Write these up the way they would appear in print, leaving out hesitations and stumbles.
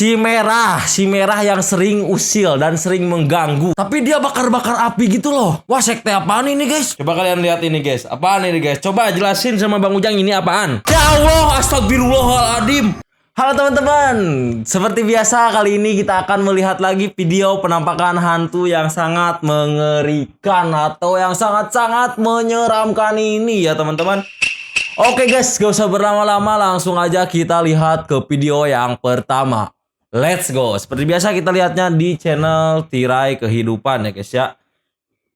Si merah yang sering usil dan sering mengganggu. Tapi dia bakar-bakar api gitu loh. Wah, sekte apaan ini guys? Coba kalian lihat ini guys. Apaan ini guys? Coba jelasin sama Bang Ujang ini apaan? Ya Allah, astagfirullahaladzim. Halo teman-teman. Seperti biasa kali ini kita akan melihat lagi video penampakan hantu yang sangat mengerikan atau yang sangat-sangat menyeramkan ini ya teman-teman. Oke guys, gak usah berlama-lama, langsung aja kita lihat ke video yang pertama. Let's go. Seperti biasa kita lihatnya di channel Tirai Kehidupan ya guys ya.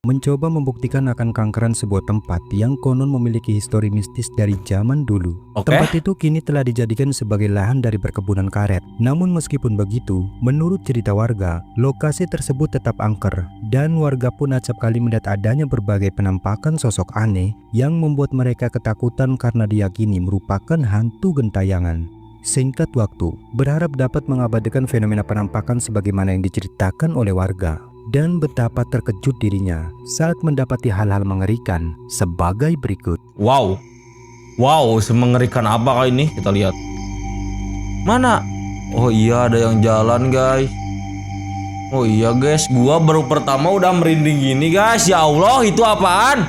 Mencoba membuktikan akan keangkeran sebuah tempat yang konon memiliki histori mistis dari zaman dulu. Tempat itu kini telah dijadikan sebagai lahan dari perkebunan karet. Namun meskipun begitu, menurut cerita warga, lokasi tersebut tetap angker. Dan warga pun acap kali melihat adanya berbagai penampakan sosok aneh yang membuat mereka ketakutan karena diyakini merupakan hantu gentayangan. Singkat waktu, berharap dapat mengabadikan fenomena penampakan sebagaimana yang diceritakan oleh warga. Dan betapa terkejut dirinya saat mendapati hal-hal mengerikan sebagai berikut. Wow, semengerikan apa kali ini? Kita lihat. Mana? Oh iya, ada yang jalan guys. Oh iya guys, gua baru pertama udah merinding gini guys. Ya Allah, itu apaan?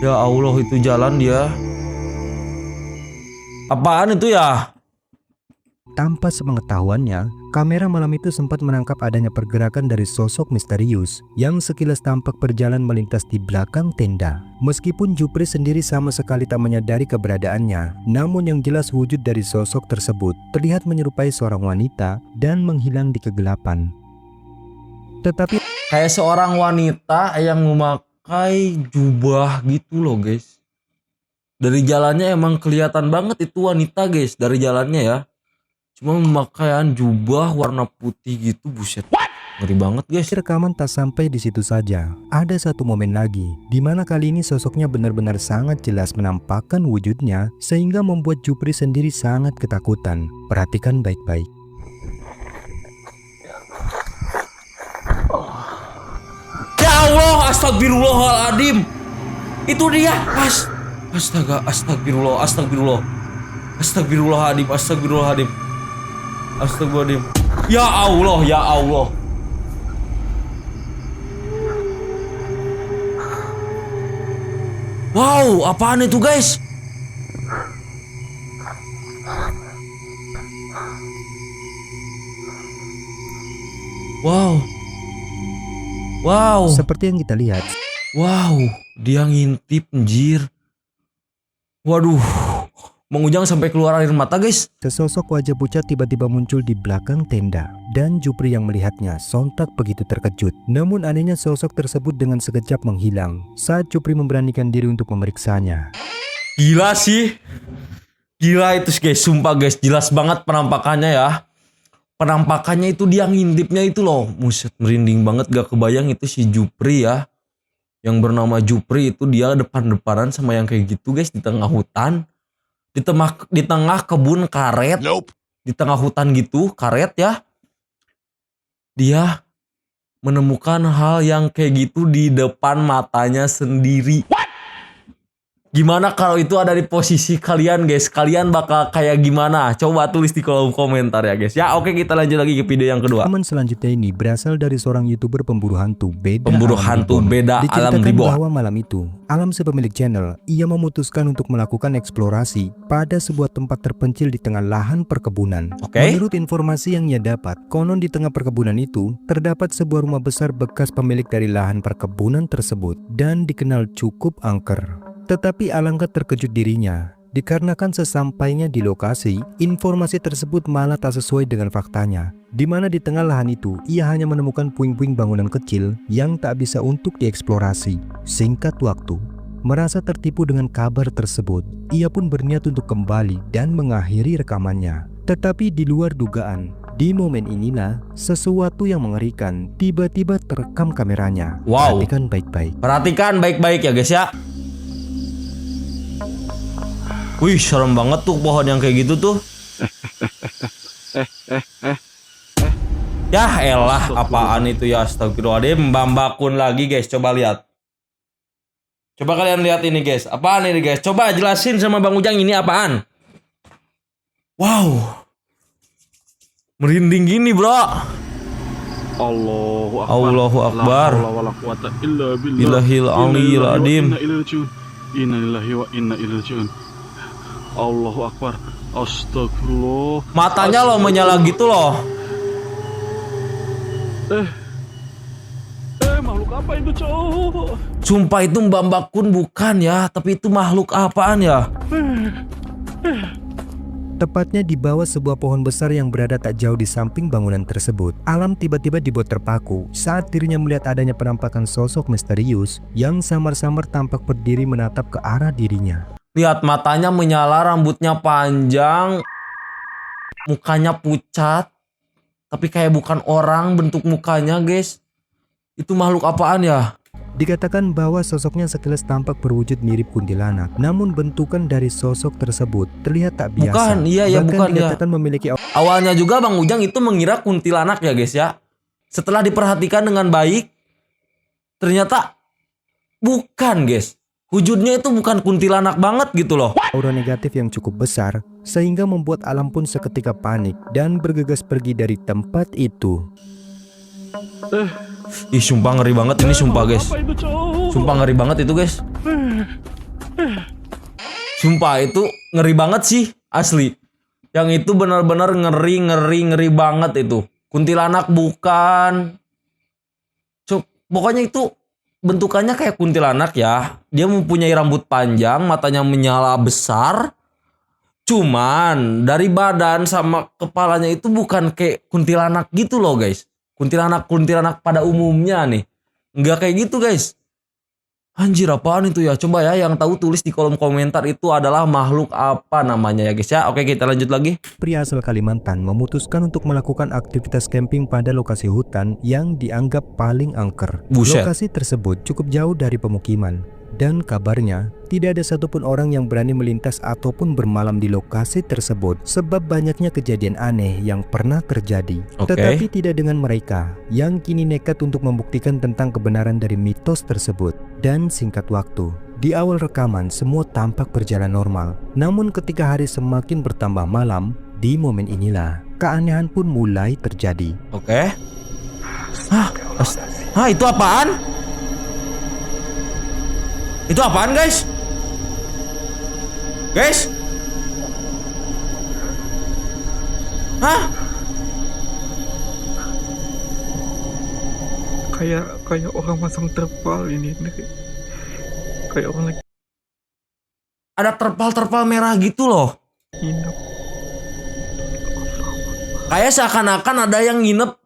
Ya Allah, itu jalan dia. Apaan itu ya? Tanpa sepengetahuannya, kamera malam itu sempat menangkap adanya pergerakan dari sosok misterius yang sekilas tampak berjalan melintas di belakang tenda. Meskipun Jupri sendiri sama sekali tak menyadari keberadaannya, namun yang jelas wujud dari sosok tersebut terlihat menyerupai seorang wanita dan menghilang di kegelapan. Tetapi kayak seorang wanita yang memakai jubah gitu loh guys. Dari jalannya emang kelihatan banget itu wanita guys, dari jalannya ya. Cuma memakaian jubah warna putih gitu, buset. Ngeri banget guys. Rekaman tak sampai di situ saja. Ada satu momen lagi, di mana kali ini sosoknya benar-benar sangat jelas menampakkan wujudnya sehingga membuat Jupri sendiri sangat ketakutan. Perhatikan baik-baik. Ya Allah, astagfirullahaladzim. Itu dia. Astagfirullahaladzim. Ya Allah. Wow, apaan itu guys? Wow. Seperti yang kita lihat. Wow, dia ngintip anjir. Waduh. Bang Ujang sampai keluar air mata guys. Sesosok wajah pucat tiba-tiba muncul di belakang tenda. Dan Jupri yang melihatnya sontak begitu terkejut. Namun anehnya sosok tersebut dengan sekejap menghilang saat Jupri memberanikan diri untuk memeriksanya. Gila sih. Gila itu guys, sumpah guys. Jelas banget penampakannya ya. Penampakannya itu dia ngintipnya itu loh. Muset, merinding banget, gak kebayang itu si Jupri ya. Yang bernama Jupri itu dia depan-depanan sama yang kayak gitu guys, di tengah hutan. Di tengah kebun karet, di tengah hutan gitu, karet ya. Dia menemukan hal yang kayak gitu di depan matanya sendiri. Gimana kalau itu ada di posisi kalian guys? Kalian bakal kayak gimana? Coba tulis di kolom komentar ya guys. Ya oke, kita lanjut lagi ke video yang kedua. Rekaman selanjutnya ini berasal dari seorang YouTuber pemburu hantu beda alam reborn. Bahwa malam itu, Alam si pemilik channel, ia memutuskan untuk melakukan eksplorasi pada sebuah tempat terpencil di tengah lahan perkebunan. Menurut informasi yang ia dapat, konon di tengah perkebunan itu terdapat sebuah rumah besar bekas pemilik dari lahan perkebunan tersebut dan dikenal cukup angker. Tetapi alangkah terkejut dirinya, dikarenakan sesampainya di lokasi, informasi tersebut malah tak sesuai dengan faktanya. Di mana di tengah lahan itu, ia hanya menemukan puing-puing bangunan kecil yang tak bisa untuk dieksplorasi. Singkat waktu, merasa tertipu dengan kabar tersebut, ia pun berniat untuk kembali dan mengakhiri rekamannya. Tetapi di luar dugaan, di momen inilah sesuatu yang mengerikan tiba-tiba terekam kameranya. Perhatikan baik-baik. Perhatikan baik-baik ya guys ya. Wih, serem banget tuh pohon yang kayak gitu tuh. Ya elah, apaan itu ya, astagfirullahaladzim. Mbak-mbakun lagi guys, coba lihat. Coba kalian lihat ini guys. Apaan ini guys? Coba jelasin sama Bang Ujang ini apaan? Wow. Merinding gini, bro. Allahu Akbar. Allahu Akbar. La haula wala quwata illa billah. Illahil aliyil adim. Inna lillahi wa inna ilaihi raji'un. Allahu Akbar. Astagfirullah. Matanya loh menyala gitu loh. Makhluk apa itu, cowok? Sumpah itu Mbak Mbak Kun bukan ya, tapi itu makhluk apaan ya? Tepatnya di bawah sebuah pohon besar yang berada tak jauh di samping bangunan tersebut. Alam tiba-tiba dibuat terpaku saat dirinya melihat adanya penampakan sosok misterius yang samar-samar tampak berdiri menatap ke arah dirinya. Lihat matanya menyala, rambutnya panjang, mukanya pucat, tapi kayak bukan orang bentuk mukanya, guys. Itu makhluk apaan ya? Dikatakan bahwa sosoknya sekilas tampak berwujud mirip kuntilanak, namun bentukan dari sosok tersebut terlihat tak biasa. Bukan, iya ya, Bahkan bukan ya. dikatakan memiliki Awalnya juga Bang Ujang itu mengira kuntilanak ya, guys ya. Setelah diperhatikan dengan baik, ternyata bukan, guys. Wujudnya itu bukan kuntilanak banget gitu loh. aura negatif yang cukup besar, sehingga membuat Alam pun seketika panik dan bergegas pergi dari tempat itu. Ih, sumpah ngeri banget ini, sumpah guys. Apa itu, cowok? Sumpah ngeri banget itu, guys. Sumpah itu ngeri banget sih, asli. Yang itu benar-benar ngeri banget itu. Kuntilanak bukan. Pokoknya itu bentukannya kayak kuntilanak ya. Dia mempunyai rambut panjang, matanya menyala besar. Cuman dari badan sama kepalanya itu bukan kayak kuntilanak gitu loh, guys. Kuntilanak pada umumnya nih. Nggak kayak gitu, guys. Anjir, apaan itu ya? Coba ya yang tahu tulis di kolom komentar itu adalah makhluk apa namanya ya, guys ya. Oke, kita lanjut lagi. Pria asal Kalimantan memutuskan untuk melakukan aktivitas camping pada lokasi hutan yang dianggap paling angker. Buset. Lokasi tersebut cukup jauh dari pemukiman. Dan kabarnya, tidak ada satupun orang yang berani melintas ataupun bermalam di lokasi tersebut sebab banyaknya kejadian aneh yang pernah terjadi. Oke. Tetapi tidak dengan mereka yang kini nekat untuk membuktikan tentang kebenaran dari mitos tersebut. Dan singkat waktu, di awal rekaman semua tampak berjalan normal. Namun ketika hari semakin bertambah malam, di momen inilah keanehan pun mulai terjadi. Oke. Hah, itu apaan? Itu apaan, guys? Guys? Hah? Kayak orang masang terpal ini. Kayak orang lagi Ada terpal-terpal merah gitu loh. nginep. Kayak seakan-akan ada yang nginep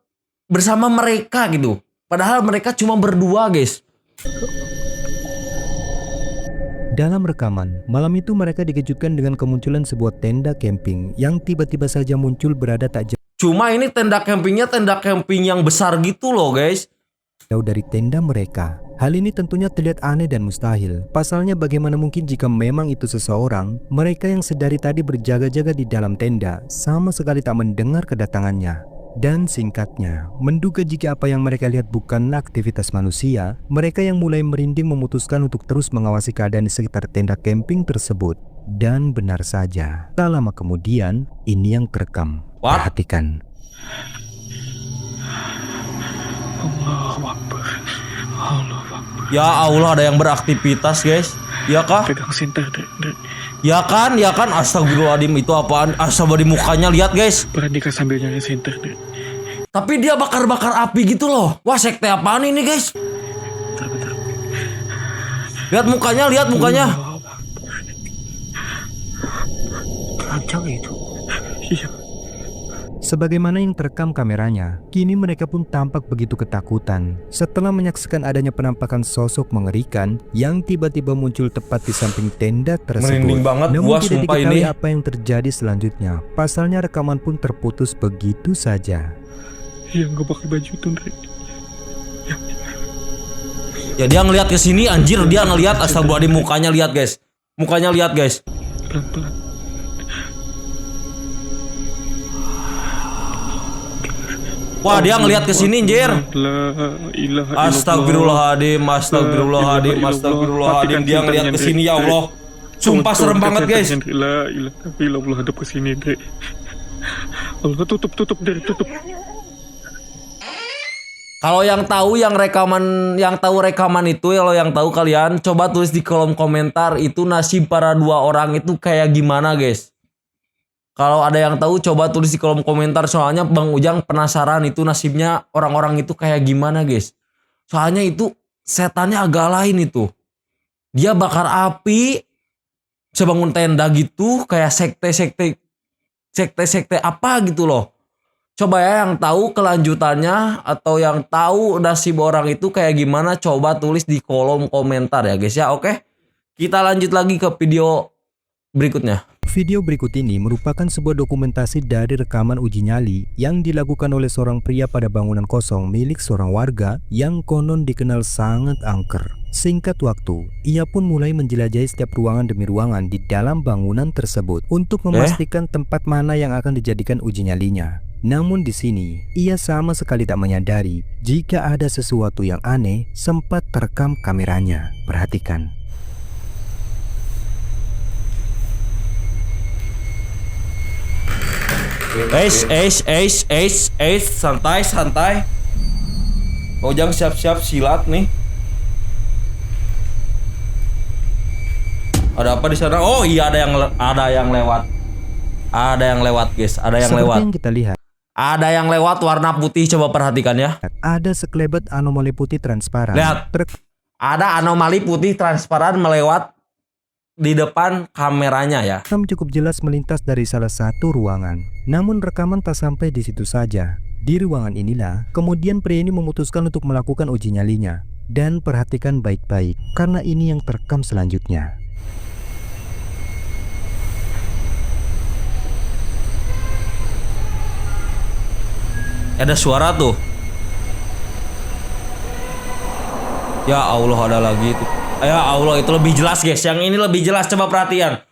bersama mereka gitu. Padahal mereka cuma berdua, guys. Dalam rekaman, malam itu mereka dikejutkan dengan kemunculan sebuah tenda camping yang tiba-tiba saja muncul berada tak Cuma ini tenda camping yang besar gitu loh, guys. jauh dari tenda mereka. Hal ini tentunya terlihat aneh dan mustahil. Pasalnya bagaimana mungkin jika memang itu seseorang, mereka yang sedari tadi berjaga-jaga di dalam tenda sama sekali tak mendengar kedatangannya. Dan singkatnya, menduga jika apa yang mereka lihat bukanlah aktivitas manusia, mereka yang mulai merinding memutuskan untuk terus mengawasi keadaan di sekitar tenda camping tersebut. Dan benar saja, tak lama kemudian, ini yang terekam. What? Perhatikan. Allahu Akbar. Allahu Akbar. Ya Allah, ada yang beraktivitas, guys. Ya kah? Pegang senter, Dek. Ya kan? Astagfirullahaladzim, itu apaan? Astagfirullah, mukanya lihat, guys. Perhatikan sambil nyari senter, Dek. Tapi dia bakar-bakar api gitu loh. Wah, sekte apaan ini, guys? Bentar. Lihat mukanya. Allahu Akbar. Kencang itu. Iya. Sebagaimana yang terekam kameranya, kini mereka pun tampak begitu ketakutan setelah menyaksikan adanya penampakan sosok mengerikan yang tiba-tiba muncul tepat di samping tenda tersebut. Merinding banget Namun gua, tidak sumpah diketahui ini. apa yang terjadi selanjutnya. Pasalnya rekaman pun terputus begitu saja. Iya, nggak pakai baju tuh, Dek. Ya dia ngelihat ke sini, anjir, dia ngelihat. Astagfirullahaladzim, mukanya lihat, guys. Pelan-pelan. Wah, dia ngelihat ke sini, anjir. La ilaha illallah. Astagfirullahaladzim. Dia ngelihat ke sini, ya Allah. Sumpah serem banget guys. La ilaha illallah, hadap ke sini, Dek. Allah, tutup, Dek, tutup. Kalau yang tahu rekaman itu, kalau yang tahu kalian coba tulis di kolom komentar itu nasib para dua orang itu kayak gimana guys. Kalau ada yang tahu coba tulis di kolom komentar, soalnya Bang Ujang penasaran itu nasibnya orang-orang itu kayak gimana guys. Soalnya itu setannya agak lain itu. Dia bakar api, sebangun tenda gitu, kayak sekte apa gitu loh. Coba ya yang tahu kelanjutannya atau yang tahu nasib orang itu kayak gimana, coba tulis di kolom komentar ya guys ya. Oke, kita lanjut lagi ke video berikutnya. Video berikut ini merupakan sebuah dokumentasi dari rekaman uji nyali yang dilakukan oleh seorang pria pada bangunan kosong milik seorang warga yang konon dikenal sangat angker. Singkat waktu, ia pun mulai menjelajahi setiap ruangan demi ruangan di dalam bangunan tersebut untuk memastikan tempat mana yang akan dijadikan uji nyalinya. Namun di sini, ia sama sekali tak menyadari jika ada sesuatu yang aneh sempat terekam kameranya. Perhatikan. Santai. Ojang siap-siap silat nih. Ada apa di sana? Oh iya, ada yang lewat. Ada yang lewat guys, ada yang Seperti lewat. yang kita lihat, Ada yang lewat warna putih, coba perhatikan ya. ada sekelebat anomali putih transparan. Lihat. Ada anomali putih transparan melewat di depan kameranya ya. Rekam cukup jelas melintas dari salah satu ruangan. Namun rekaman tak sampai di situ saja. Di ruangan inilah kemudian pria ini memutuskan untuk melakukan uji nyalinya. Dan perhatikan baik-baik karena ini yang terekam selanjutnya. Ada suara tuh. Ya Allah, ada lagi itu. Ya Allah, itu lebih jelas guys. Yang ini lebih jelas, coba perhatian.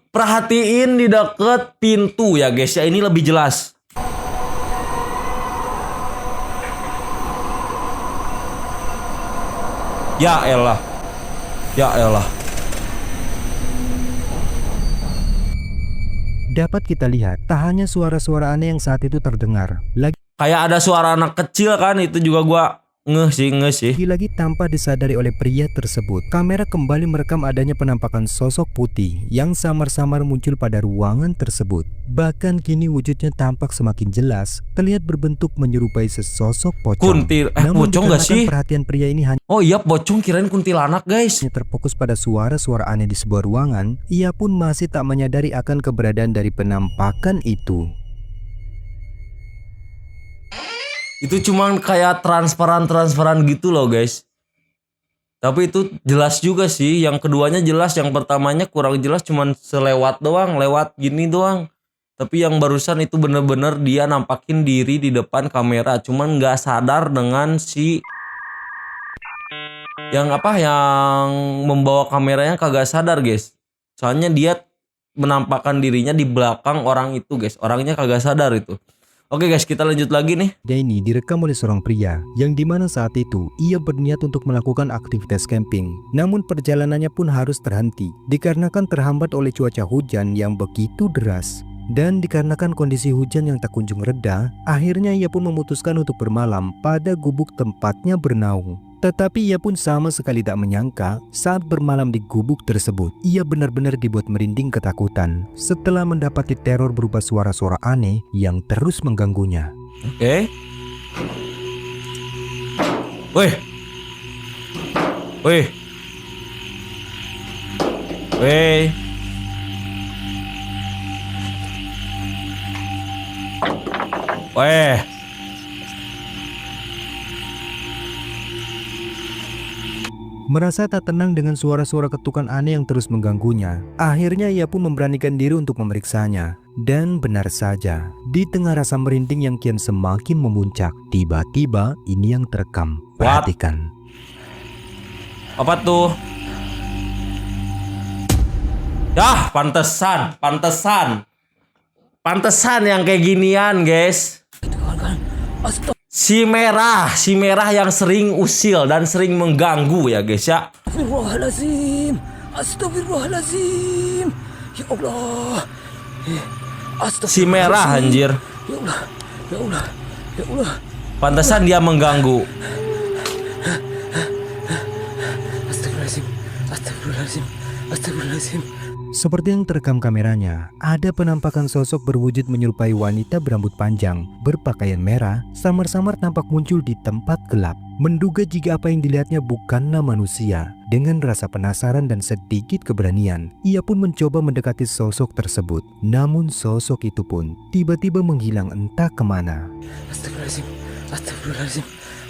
Perhatiin di deket pintu ya guys ya, ini lebih jelas. Ya elah. Ya elah. Dapat kita lihat, tak hanya suara-suara aneh yang saat itu terdengar. Kayak ada suara anak kecil kan, itu juga gua ngeh sih. Lagi-lagi tanpa disadari oleh pria tersebut, kamera kembali merekam adanya penampakan sosok putih yang samar-samar muncul pada ruangan tersebut. Bahkan kini wujudnya tampak semakin jelas, terlihat berbentuk menyerupai sesosok pocong. Namun pocong gak sih? Perhatian pria ini hanya Oh iya, pocong, kirain kuntilanak guys. terfokus pada suara-suara aneh di sebuah ruangan. Ia pun masih tak menyadari akan keberadaan dari penampakan itu. Itu cuman kayak transparan gitu loh guys. Tapi itu jelas juga sih. Yang keduanya jelas, yang pertamanya kurang jelas, cuman selewat doang, lewat gini doang. Tapi yang barusan itu bener-bener dia nampakin diri di depan kamera, cuman gak sadar dengan si yang membawa kameranya kagak sadar guys. Soalnya dia menampakkan dirinya di belakang orang itu guys. Orangnya kagak sadar itu. Oke guys, kita lanjut lagi nih. Ini direkam oleh seorang pria yang dimana saat itu ia berniat untuk melakukan aktivitas camping. Namun perjalanannya pun harus terhenti dikarenakan terhambat oleh cuaca hujan yang begitu deras. Dan dikarenakan kondisi hujan yang tak kunjung reda, akhirnya ia pun memutuskan untuk bermalam pada gubuk tempatnya bernaung. Tetapi ia pun sama sekali tak menyangka saat bermalam di gubuk tersebut, ia benar-benar dibuat merinding ketakutan setelah mendapati teror berupa suara-suara aneh yang terus mengganggunya. Oke. Wih. Wih. Wih. Weh. Merasa tak tenang dengan suara-suara ketukan aneh yang terus mengganggunya, akhirnya ia pun memberanikan diri untuk memeriksanya. Dan benar saja, di tengah rasa merinding yang kian semakin memuncak, tiba-tiba ini yang terekam. Perhatikan. Apa tuh? Dah, pantesan yang kayak ginian, guys. Si merah yang sering usil dan sering mengganggu ya guys ya. Astagfirullahaladzim. Astagfirullahaladzim. Ya Allah. Si merah anjir. Ya Allah. Ya Allah. Ya Allah. Pantesan dia mengganggu. Astagfirullahaladzim. Astagfirullahaladzim. Astagfirullahaladzim. Seperti yang terekam kameranya, ada penampakan sosok berwujud menyerupai wanita berambut panjang, berpakaian merah, samar-samar nampak muncul di tempat gelap. Menduga jika apa yang dilihatnya bukanlah manusia, dengan rasa penasaran dan sedikit keberanian, ia pun mencoba mendekati sosok tersebut. Namun sosok itu pun tiba-tiba menghilang entah kemana. Astagfirullahaladzim, astagfirullahaladzim,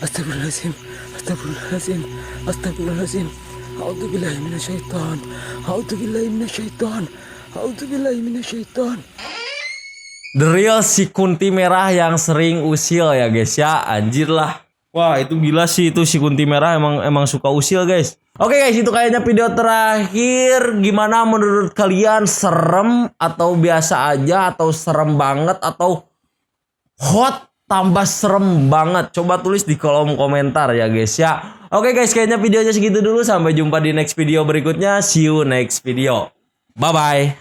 astagfirullahaladzim, astagfirullahaladzim, astagfirullahaladzim. A'udzubillahi minasyaitan. A'udzubillahi minasyaitan. A'udzubillahi minasyaitan. The real si Kunti merah yang sering usil ya guys ya. Anjir lah. Wah itu gila sih, itu si Kunti merah emang suka usil guys. Oke guys, itu kayaknya video terakhir. Gimana menurut kalian, serem atau biasa aja, atau serem banget, atau hot tambah serem banget? Coba tulis di kolom komentar ya guys ya. Oke guys, kayaknya videonya segitu dulu. Sampai jumpa di next video berikutnya. See you next video. Bye bye.